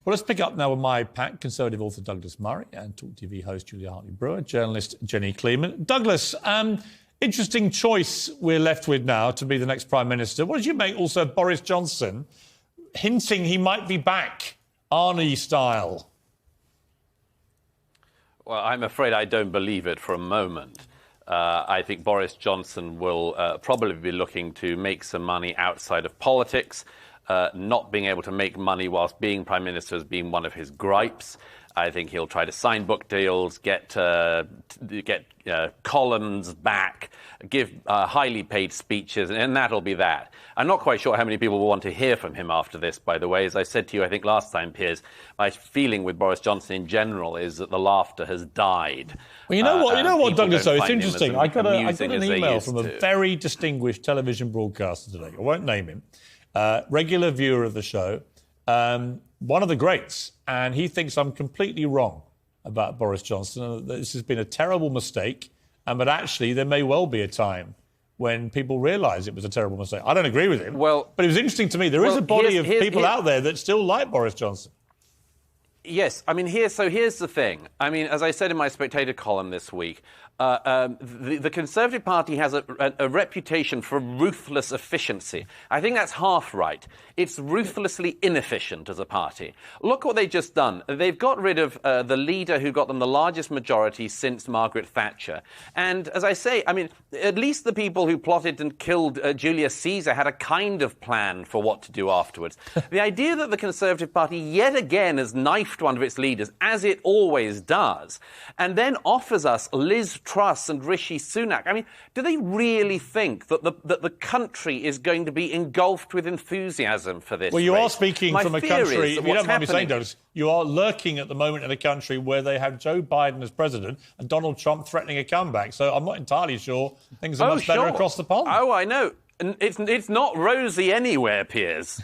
Well, let's pick up now with my pack, Conservative author Douglas Murray and Talk TV host Julia Hartley-Brewer, journalist Jenny Kleeman. Douglas, interesting choice we're left with now to be the next Prime Minister. What did you make also of Boris Johnson hinting he might be back, Arnie style? Well, I'm afraid I don't believe it for a moment. I think Boris Johnson will probably be looking to make some money outside of politics. Not being able to make money whilst being Prime Minister has been one of his gripes. I think he'll try to sign book deals, get columns back, give highly paid speeches, and that'll be that. I'm not quite sure how many people will want to hear from him after this, by the way. As I said to you, I think last time, Piers, my feeling with Boris Johnson in general is that the laughter has died. Well, you know what, Douglas, though, it's interesting. I got an email from a very distinguished television broadcaster today. I won't name him. Regular viewer of the show, one of the greats, and he thinks I'm completely wrong about Boris Johnson, and that this has been a terrible mistake, but actually there may well be a time when people realise it was a terrible mistake. I don't agree with him, but it was interesting to me. There is a body of people out there that still like Boris Johnson. Yes, I mean, here's the thing. I mean, as I said in my Spectator column this week, the Conservative Party has a reputation for ruthless efficiency. I think that's half right. It's ruthlessly inefficient as a party. Look what they've just done. They've got rid of the leader who got them the largest majority since Margaret Thatcher. And as I say, I mean, at least the people who plotted and killed Julius Caesar had a kind of plan for what to do afterwards. The idea that the Conservative Party yet again has knifed one of its leaders, as it always does, and then offers us Liz Truss and Rishi Sunak. I mean, do they really think that the country is going to be engulfed with enthusiasm for this? Well, you are speaking from a country, if you don't mind me saying, Douglas, you are lurking at the moment in a country where they have Joe Biden as president and Donald Trump threatening a comeback. So I'm not entirely sure things are much better across the pond. Oh, I know. It's not rosy anywhere, Piers.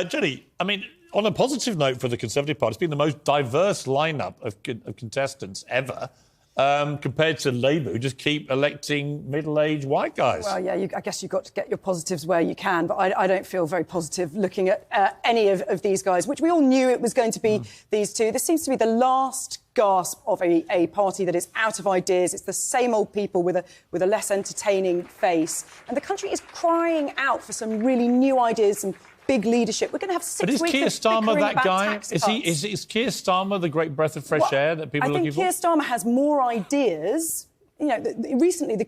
Jenny, I mean, on a positive note for the Conservative Party, it's been the most diverse lineup of contestants ever. Compared to Labour, who just keep electing middle-aged white guys. Well, yeah, I guess you've got to get your positives where you can, but I don't feel very positive looking at any of these guys, which we all knew it was going to be these two. This seems to be the last gasp of a party that is out of ideas. It's the same old people with a less entertaining face. And the country is crying out for some really new ideas, some big leadership. We're going to have 6 weeks of Keir Starmer that guy? Is Keir Starmer the great breath of fresh air that people are looking for? I think Keir Starmer has more ideas. You know, recently the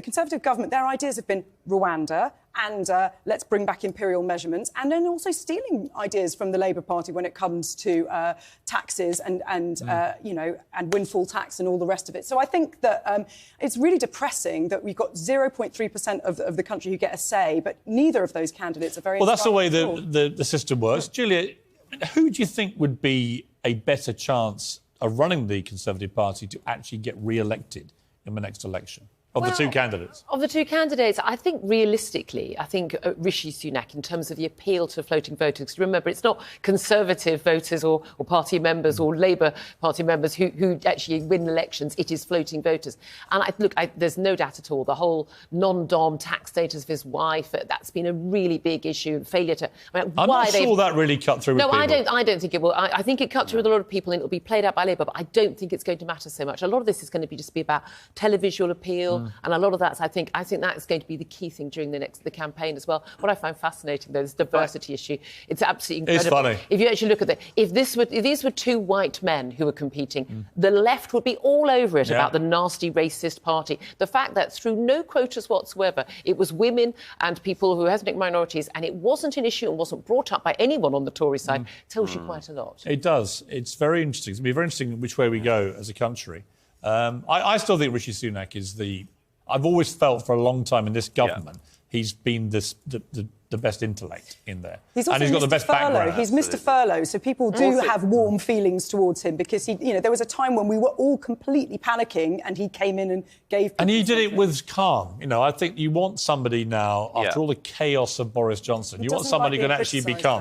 Conservative government, their ideas have been Rwanda and let's bring back imperial measurements, and then also stealing ideas from the Labour Party when it comes to taxes and windfall tax and all the rest of it. So I think that it's really depressing that we've got 0.3% of the country who get a say, but neither of those candidates are very. Well, that's the way the system works. Julia, who do you think would be a better chance of running the Conservative Party to actually get re-elected in the next election? Of the two candidates? Of the two candidates, I think realistically, Rishi Sunak, in terms of the appeal to floating voters. Because remember, it's not Conservative voters or party members or Labour Party members who actually win elections. It is floating voters. And there's no doubt at all. The whole non-dom tax status of his wife, that's been a really big issue. Failure to... I'm not sure that really cut through with people. I don't think it will. I think it cut through with a lot of people and it'll be played out by Labour, but I don't think it's going to matter so much. A lot of this is going to just be about televisual appeal. And a lot of that, I think that's going to be the key thing during the campaign as well. What I find fascinating, though, is the diversity issue. It's absolutely incredible. It's funny. If you actually look at if these were two white men who were competing, the left would be all over it about the nasty racist party. The fact that through no quotas whatsoever, it was women and people who are ethnic minorities, and it wasn't an issue and wasn't brought up by anyone on the Tory side, tells you quite a lot. It does. It's very interesting. It's going to be very interesting which way we go as a country. I still think Rishi Sunak is I've always felt for a long time in this government, he's been the best intellect in there. He's got the best background. He's Mr. Furlough, so people do have warm feelings towards him because there was a time when we were all completely panicking and he came in and gave... And he did it with calm. I think you want somebody now, after all the chaos of Boris Johnson, you want somebody who can actually be calm.